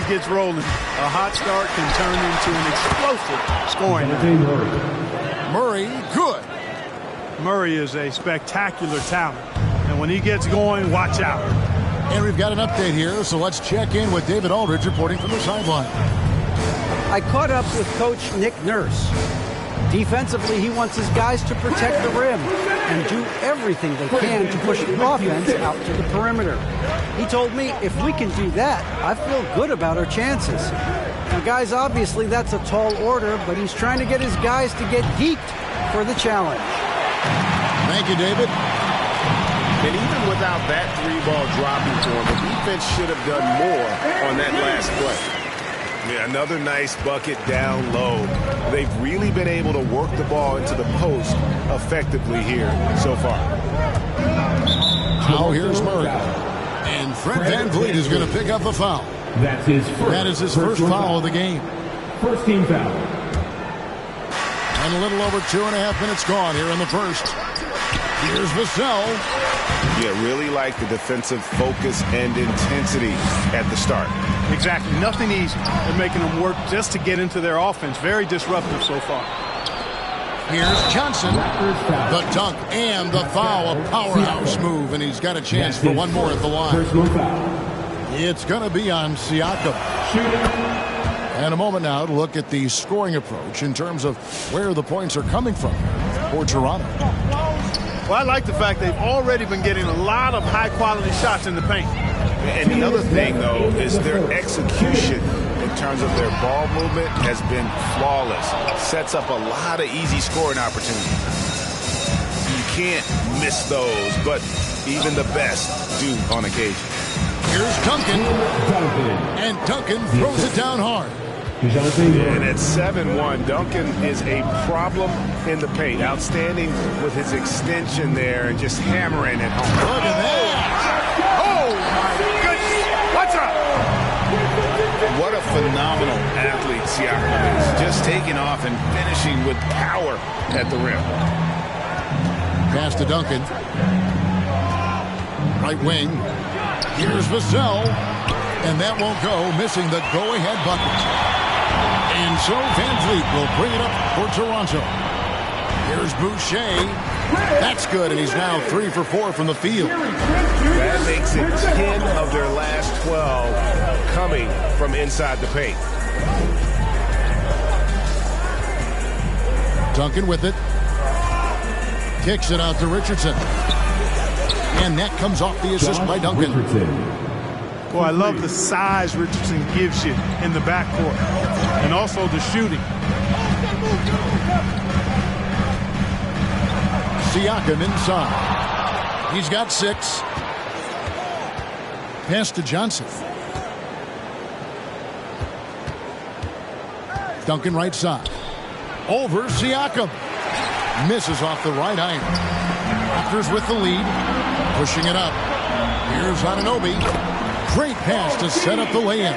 gets rolling, a hot start can turn into an explosive scoring. Murray, good. Murray is a spectacular talent, and when he gets going, watch out. And we've got an update here, so let's check in with David Aldridge reporting from the sideline. I caught up with Coach Nick Nurse. Defensively, he wants his guys to protect the rim and do everything they can to push the offense out to the perimeter. He told me if we can do that, I feel good about our chances. Now, guys, obviously that's a tall order, but he's trying to get his guys to get geeked for the challenge. Thank you, David. And even without that three-ball dropping for him, the defense should have done more on that last play. Yeah, another nice bucket down low. They've really been able to work the ball into the post effectively here so far. Now here's Murray. And Fred VanVleet is going to pick up a foul. That is his first foul of the game. First team foul. And a little over 2.5 minutes gone here in the first. Here's Vassell. Yeah, really like the defensive focus and intensity at the start. Exactly. Nothing easy. They're making them work just to get into their offense. Very disruptive so far. Here's Johnson. The dunk and the foul. A powerhouse move, and he's got a chance for one more at the line. It's going to be on Siakam. And a moment now to look at the scoring approach in terms of where the points are coming from for Toronto. Well, I like the fact they've already been getting a lot of high-quality shots in the paint. And the other thing, though, is their execution in terms of their ball movement has been flawless. Sets up a lot of easy scoring opportunities. You can't miss those, but even the best do on occasion. Here's Duncan. And Duncan throws it down hard. And at 7-1, Duncan is a problem in the paint. Outstanding with his extension there and just hammering it home. Look at that. Oh, my goodness. What's up? What a phenomenal athlete Siakam is. Just taking off and finishing with power at the rim. Pass to Duncan. Right wing. Here's Vassell. And that won't go, missing the go-ahead bucket. And so VanVleet will bring it up for Toronto. Here's Boucher. That's good, and he's now 3 for 4 from the field. That makes it 10 of their last 12 coming from inside the paint. Duncan with it. Kicks it out to Richardson. And that comes off the assist by Duncan. Boy, I love the size Richardson gives you in the backcourt. And also the shooting. Siakam inside. He's got 6. Pass to Johnson. Duncan right side. Over Siakam. Misses off the right iron. Raptors with the lead. Pushing it up. Here's Anunoby. Great pass to set up the lay-in.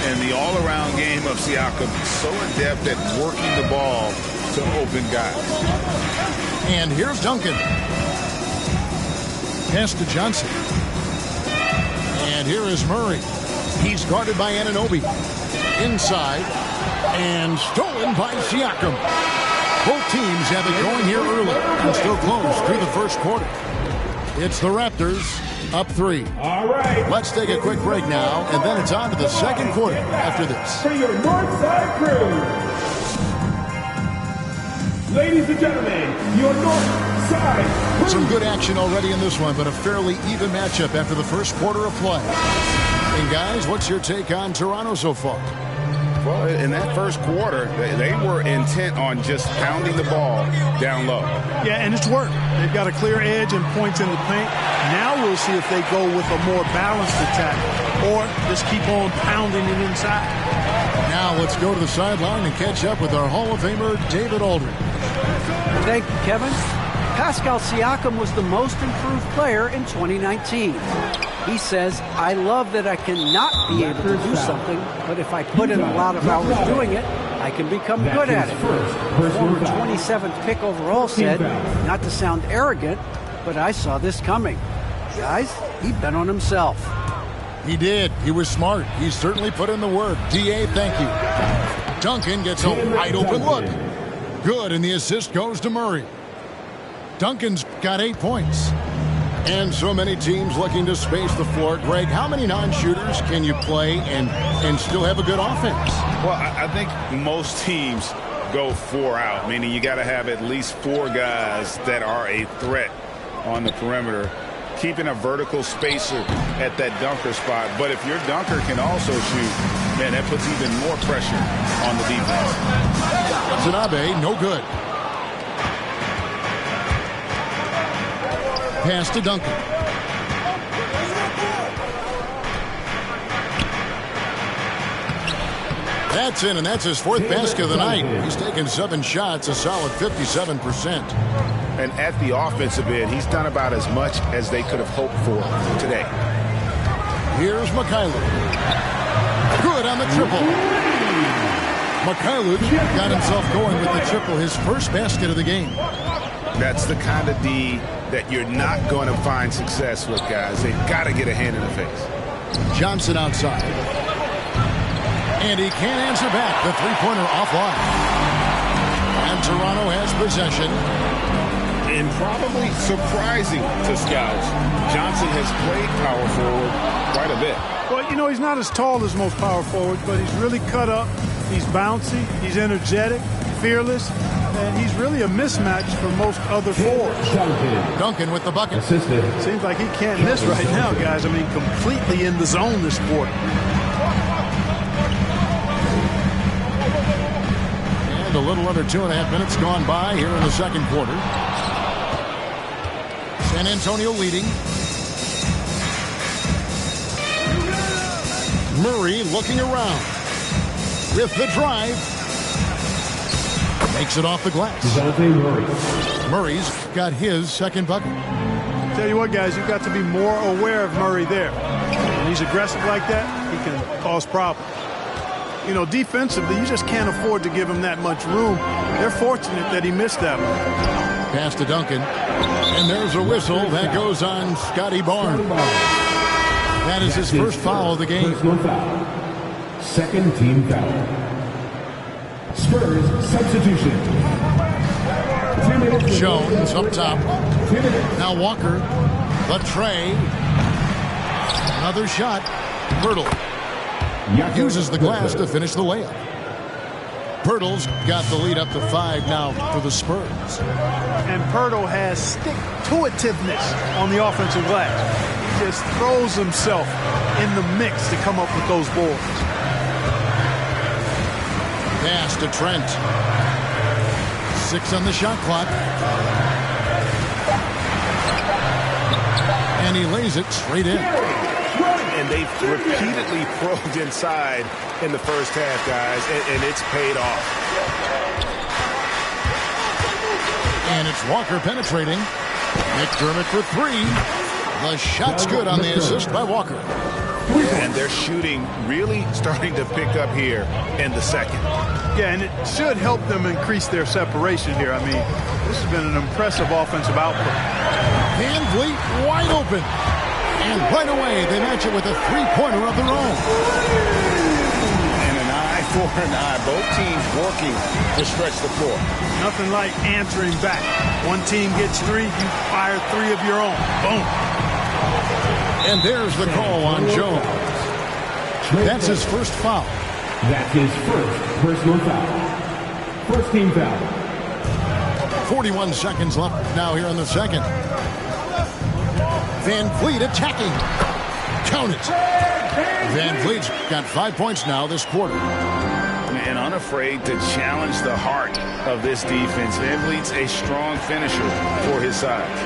And the all-around game of Siakam, so adept at working the ball to open guys. And here's Duncan. Pass to Johnson. And here is Murray. He's guarded by Anunoby. Inside. And stolen by Siakam. Both teams have it going here early and still close through the first quarter. It's the Raptors up 3. All right. Let's take a quick break now, and then it's on to the second quarter after this. For your Northside crew. Ladies and gentlemen, your Northside crew. Some good action already in this one, but a fairly even matchup after the first quarter of play. And guys, what's your take on Toronto so far? Well, in that first quarter, they were intent on just pounding the ball down low. Yeah, and it's worked. They've got a clear edge and points in the paint. Now we'll see if they go with a more balanced attack or just keep on pounding it inside. Now let's go to the sideline and catch up with our Hall of Famer, David Aldridge. Thank you, Kevin. Pascal Siakam was the most improved player in 2019. He says, I love that I cannot be able to do something, but if I put in a lot of hours doing it, I can become good at it. The former 27th pick overall said, not to sound arrogant, but I saw this coming. Guys, he bet on himself. He did. He was smart. He certainly put in the work. D.A., thank you. Duncan gets a wide open look. Good, and the assist goes to Murray. Duncan's got 8 points. And so many teams looking to space the floor. Greg, how many non-shooters can you play and still have a good offense? Well, I think most teams go 4 out, meaning you got to have at least 4 guys that are a threat on the perimeter, keeping a vertical spacer at that dunker spot. But if your dunker can also shoot, man, that puts even more pressure on the defense. Watanabe, no good. Pass to Duncan. That's in, and that's his 4th basket of the night. He's taken 7 shots, a solid 57%. And at the offensive end, he's done about as much as they could have hoped for today. Here's Mykhailiuk. Good on the triple. Mykhailiuk got himself going with the triple, his first basket of the game. That's the kind of D that you're not going to find success with, guys. They've got to get a hand in the face. Johnson outside. And he can't answer back. The three-pointer offline. And Toronto has possession. And probably surprising to scouts, Johnson has played power forward quite a bit. Well, you know, he's not as tall as most power forwards, but he's really cut up. He's bouncy. He's energetic, fearless, and he's really a mismatch for most other forwards. Duncan with the bucket. Seems like he can't miss right now, guys. I mean, completely in the zone this quarter. And a little under 2.5 minutes gone by here in the second quarter. San Antonio leading. Murray looking around with the drive. Makes it off the glass. Murray's got his second bucket. Tell you what, guys, you've got to be more aware of Murray there. When he's aggressive like that, he can cause problems. You know, defensively, you just can't afford to give him that much room. They're fortunate that he missed that one. Pass to Duncan. And there's a whistle that goes on Scotty Barnes. That is his first foul of the game. Personal foul. Second team foul. Spurs substitution. 2 minutes. Jones up top. Now Walker. The tray. Another shot. Pirtle uses the glass to finish the layup. Pirtle's got the lead up to 5 now for the Spurs. And Pirtle has stick-to-itiveness on the offensive glass. He just throws himself in the mix to come up with those boards. Pass to Trent. 6 on the shot clock. And he lays it straight in. And they've repeatedly probed inside in the first half, guys, and it's paid off. And it's Walker penetrating. McDermott for 3. The shot's good on the assist by Walker. And their shooting really starting to pick up here in the second. Yeah, and it should help them increase their separation here. I mean, this has been an impressive offensive output. Van Vliet wide open. And right away, they match it with a three-pointer of their own. And an eye for an eye. Both teams working to stretch the floor. Nothing like answering back. One team gets 3, you fire 3 of your own. Boom. And there's the call on Jones. That's his first foul. That's his first personal foul. First team foul. 41 seconds left now here in the second. Van Vliet attacking. Count it. Van Vliet's got 5 points now this quarter. And unafraid to challenge the heart of this defense. Van Vliet's a strong finisher for his size.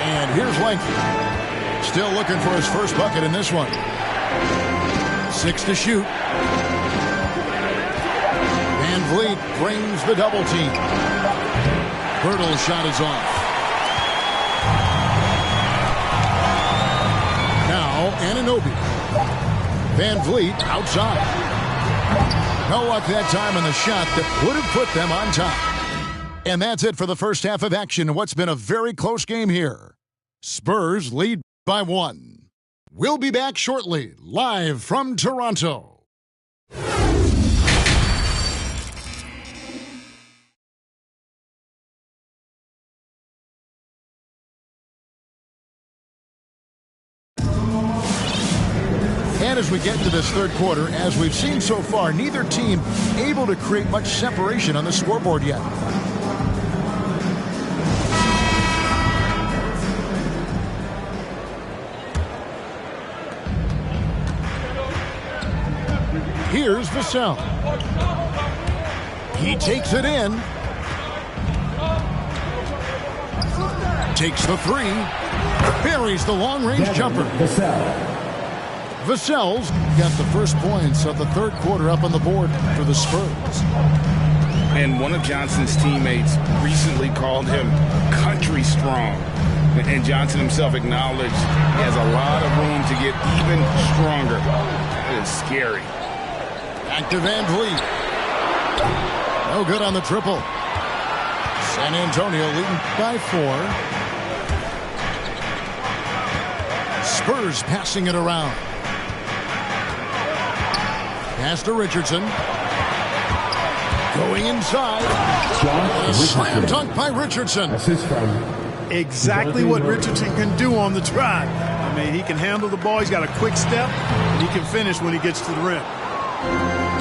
And here's Langford. Still looking for his first bucket in this one. 6 to shoot. Van Vliet brings the double team. Pirtle's shot is off. Now Anunoby. Van Vliet outside. No luck that time on the shot that would have put them on top. And that's it for the first half of action in what's been a very close game here. Spurs lead by 1. We'll be back shortly, live from Toronto. And as we get into this third quarter, as we've seen so far, neither team able to create much separation on the scoreboard yet. Here's Vassell. He takes it in. Takes the three. Buries the long-range jumper. Vassell's got the first points of the third quarter up on the board for the Spurs. And one of Johnson's teammates recently called him country strong. And Johnson himself acknowledged he has a lot of room to get even stronger. That is scary. Back to Van Vliet. No good on the triple. San Antonio leading by 4. Spurs passing it around. Pass to Richardson. Going inside. A slam dunk by Richardson. Exactly what Richardson can do on the drive. I mean, he can handle the ball. He's got a quick step. And he can finish when he gets to the rim.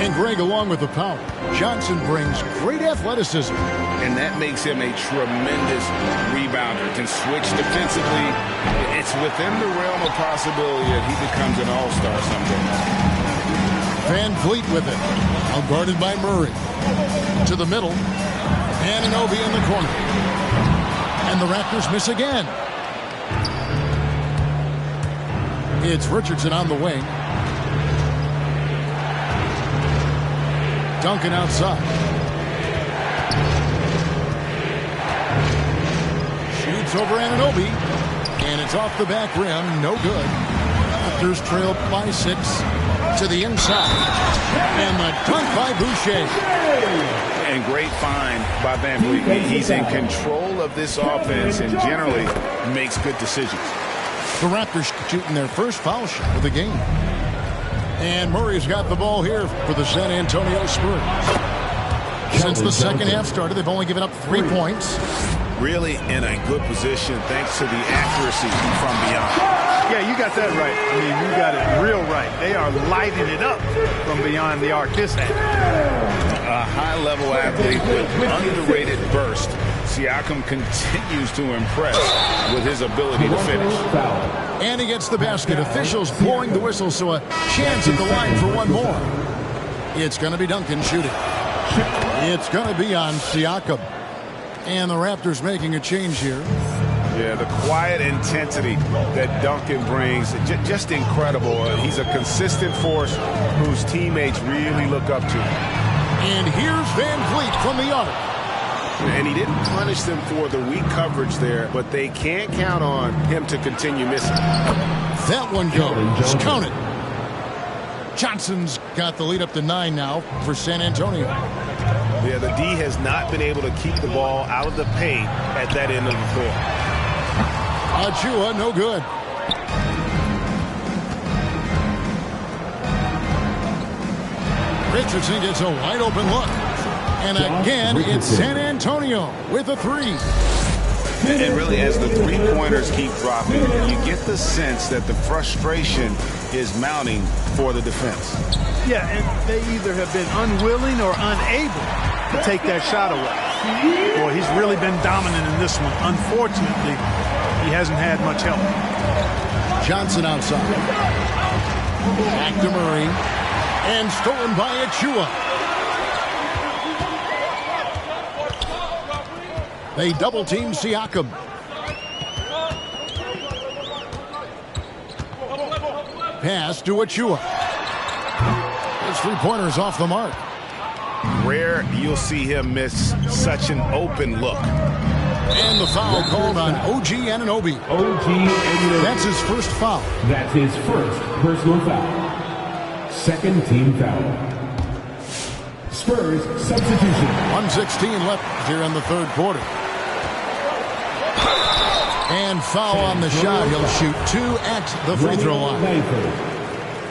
And Greg along with the power. Johnson brings great athleticism. And that makes him a tremendous rebounder. Can switch defensively. It's within the realm of possibility that he becomes an all-star someday. Van Vliet with it. Now guarded by Murray. To the middle. Anunoby in the corner. And the Raptors miss again. It's Richardson on the wing. Duncan outside. Shoots over Anunoby. And it's off the back rim. No good. Raptors trail by 6. To the inside. And the dunk by Boucher. And great find by Van Vliet. He's in control of this offense and generally makes good decisions. The Raptors shooting their first foul shot of the game. And Murray's got the ball here for the San Antonio Spurs. Since the second half started, they've only given up 3 points. Really in a good position thanks to the accuracy from beyond. Yeah, you got that right. I mean, you got it real right. They are lighting it up from beyond the arc. Kiss that. A high-level athlete with underrated burst. Siakam continues to impress with his ability to finish. And he gets the basket. Officials blowing the whistle, so a chance at the line for one more. It's going to be Duncan shooting. It's going to be on Siakam. And the Raptors making a change here. Yeah, the quiet intensity that Duncan brings, just incredible. He's a consistent force whose teammates really look up to. And here's Van Vliet from the arc. And he didn't punish them for the weak coverage there, but they can't count on him to continue missing. That one goes. Count it. Johnson's got the lead up to 9 now for San Antonio. Yeah, the D has not been able to keep the ball out of the paint at that end of the floor. Achua, no good. Richardson gets a wide open look. And again, it's San Antonio with a 3. And really, as the three-pointers keep dropping, you get the sense that the frustration is mounting for the defense. Yeah, and they either have been unwilling or unable to take that shot away. Boy, he's really been dominant in this one. Unfortunately, he hasn't had much help. Johnson outside. Back to Murray. And stolen by Achua. They double-team Siakam. Pass to Achua. His three-pointer's off the mark. Rare you'll see him miss such an open look. And the foul called on OG Anunoby. OG Anunoby. That's his first foul. That's his first personal foul. Second team foul. Spurs substitution. 1:16 left here in the third quarter. And foul on the shot. He'll shoot 2 at the free throw line.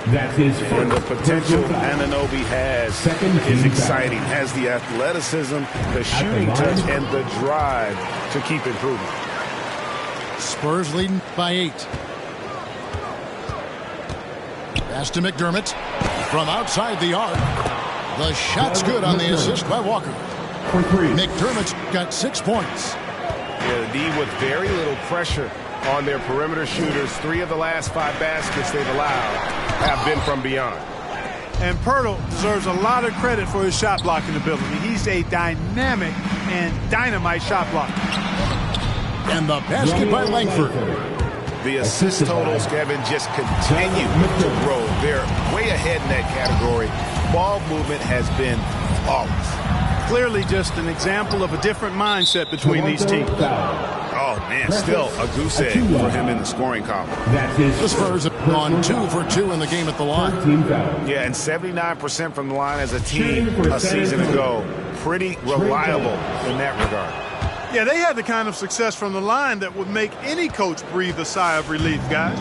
That's his first. And the potential Anunoby has is exciting. Has the athleticism, the shooting touch, and the drive to keep improving. Spurs leading by 8. Pass to McDermott from outside the arc. The shot's good on the assist by Walker. McDermott's got 6 points. Yeah, the D with very little pressure on their perimeter shooters. 3 of the last 5 baskets they've allowed have been from beyond. And Poeltl deserves a lot of credit for his shot blocking ability. He's a dynamic and dynamite shot blocker. And the basket by Langford. The assist totals, Kevin, just continue to grow. They're way ahead in that category. Ball movement has been flawless. Clearly just an example of a different mindset between these teams. Oh, man, still a goose egg for him in the scoring column. The Spurs have gone 2 for 2 in the game at the line. Yeah, and 79% from the line as a team a season ago. Pretty reliable in that regard. Yeah, they had the kind of success from the line that would make any coach breathe a sigh of relief, guys.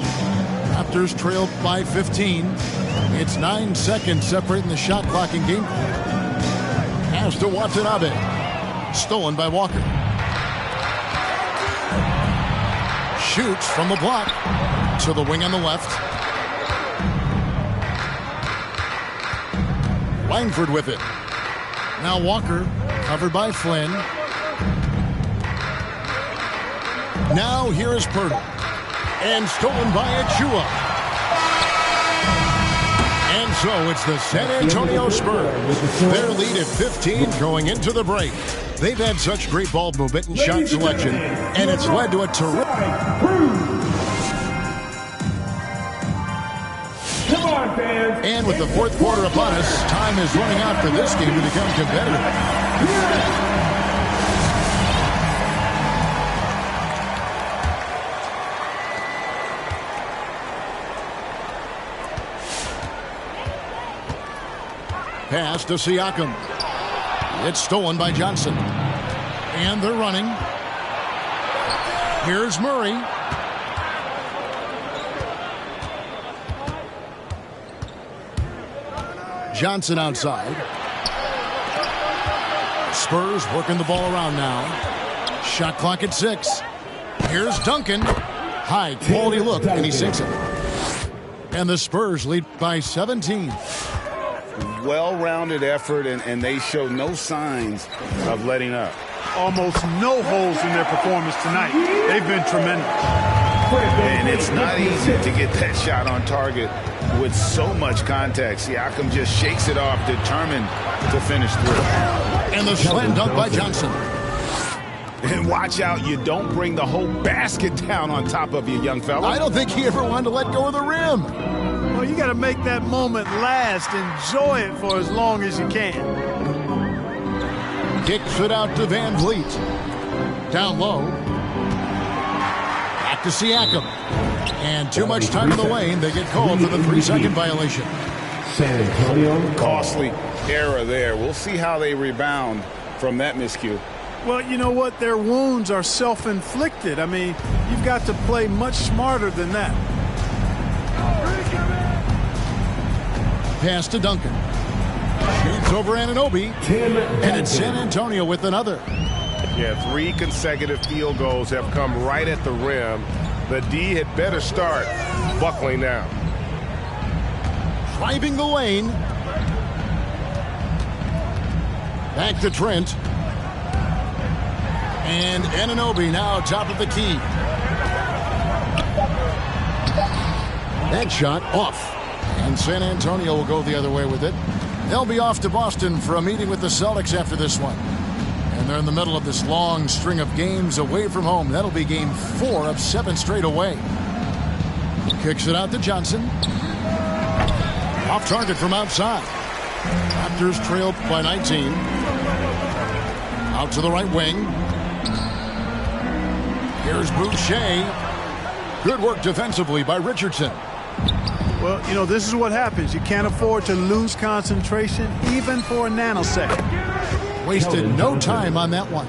Raptors trailed by 15. It's 9 seconds separating the shot clock and game. Pass to Watanabe. Stolen by Walker. Shoots from the block to the wing on the left. Langford with it. Now Walker covered by Flynn. Now here is Poeltl. And stolen by Achua. And so it's the San Antonio Spurs. Their lead at 15 going into the break. They've had such great ball movement and shot selection, and it's led to a terrific... Come on, fans. And with the 4th quarter upon us, time is running out for this game to become competitive. Pass to Siakam. It's stolen by Johnson. And they're running. Here's Murray. Johnson outside. Spurs working the ball around now. Shot clock at 6. Here's Duncan. High quality look, and he sinks it. And the Spurs lead by 17. Well-rounded effort, and they show no signs of letting up. Almost no holes in their performance tonight. They've been tremendous. And it's not easy to get that shot on target with so much contact. Siakam just shakes it off, determined to finish through. And the slam dunk by Johnson. And watch out, you don't bring the whole basket down on top of you, young fella. I don't think he ever wanted to let go of the rim. Well, you got to make that moment last. Enjoy it for as long as you can. Kicks it out to Van Vliet. Down low. Back to Siakam. And too much time in the lane. They get called for the 3-second violation. San Antonio. Costly error there. We'll see how they rebound from that miscue. Well, you know what? Their wounds are self-inflicted. I mean, you've got to play much smarter than that. Pass to Duncan. Shoots over Anunoby. And it's San Antonio with another. Yeah, 3 consecutive field goals have come right at the rim. The D had better start buckling down. Driving the lane. Back to Trent. And Anunoby now top of the key. That shot off. And San Antonio will go the other way with it. They'll be off to Boston for a meeting with the Celtics after this one. And they're in the middle of this long string of games away from home. That'll be game 4 of 7 straight away. Kicks it out to Johnson. Off target from outside. Raptors trailed by 19. Out to the right wing. Here's Boucher. Good work defensively by Richardson. Well, you know, this is what happens. You can't afford to lose concentration even for a nanosecond. Wasted no time on that one.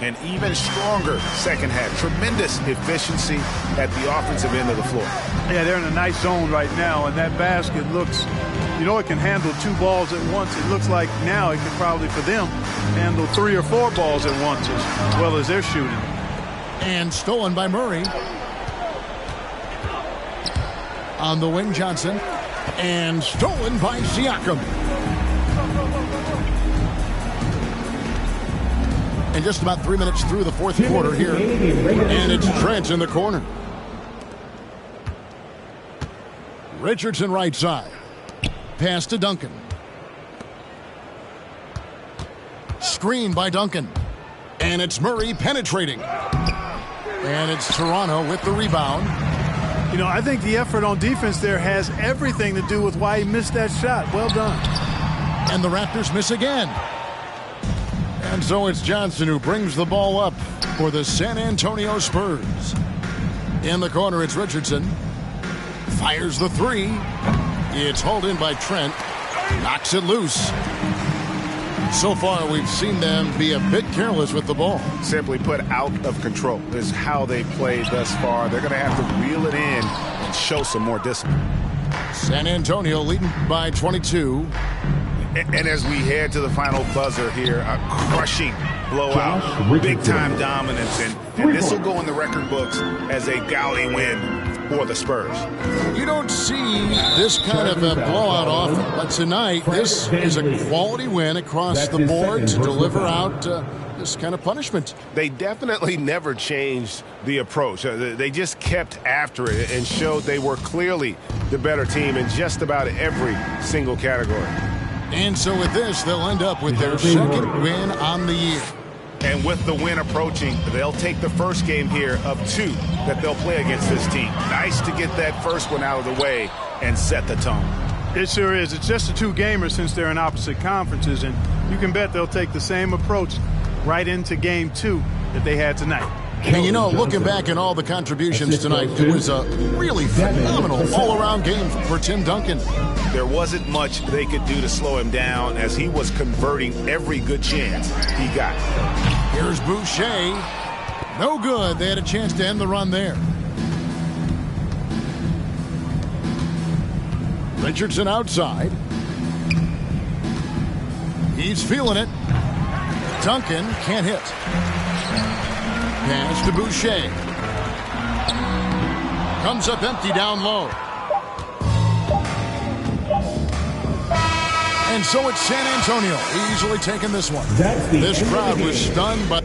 An even stronger second half. Tremendous efficiency at the offensive end of the floor. Yeah, they're in a nice zone right now, and that basket looks, you know, it can handle 2 balls at once. It looks like now it can probably, for them, handle 3 or 4 balls at once as well as they're shooting. And stolen by Murray. On the wing, Johnson. And stolen by Siakam. And just about 3 minutes through the fourth quarter here. And it's Trent in the corner. Richardson right side. Pass to Duncan. Screen by Duncan. And it's Murray penetrating. And it's Toronto with the rebound. You know, I think the effort on defense there has everything to do with why he missed that shot. Well done. And the Raptors miss again. And so it's Johnson who brings the ball up for the San Antonio Spurs. In the corner, it's Richardson. Fires the 3. It's hauled in by Trent. Knocks it loose. So far, we've seen them be a bit careless with the ball. Simply put, out of control is how they played thus far. They're going to have to reel it in and show some more discipline. San Antonio leading by 22. And as we head to the final buzzer here, a crushing blowout, big-time dominance, and this will go in the record books as a gaudy win for the Spurs. You don't see this kind of a blowout often, but tonight this is a quality win across the board to deliver out this kind of punishment. They definitely never changed the approach. They just kept after it and showed they were clearly the better team in just about every single category. And so with this, they'll end up with their second win on the year. And with the win approaching, they'll take the first game here of 2 that they'll play against this team. Nice to get that first one out of the way and set the tone. It sure is. It's just a 2-gamer since they're in opposite conferences, and you can bet they'll take the same approach right into game 2 that they had tonight. And you know, looking back at all the contributions tonight, it was a really phenomenal all-around game for Tim Duncan. There wasn't much they could do to slow him down as he was converting every good chance he got. Here's Boucher. No good. They had a chance to end the run there. Richardson outside. He's feeling it. Duncan can't hit. Pass to Boucher. Comes up empty down low. And so it's San Antonio easily taking this one. This crowd was stunned by...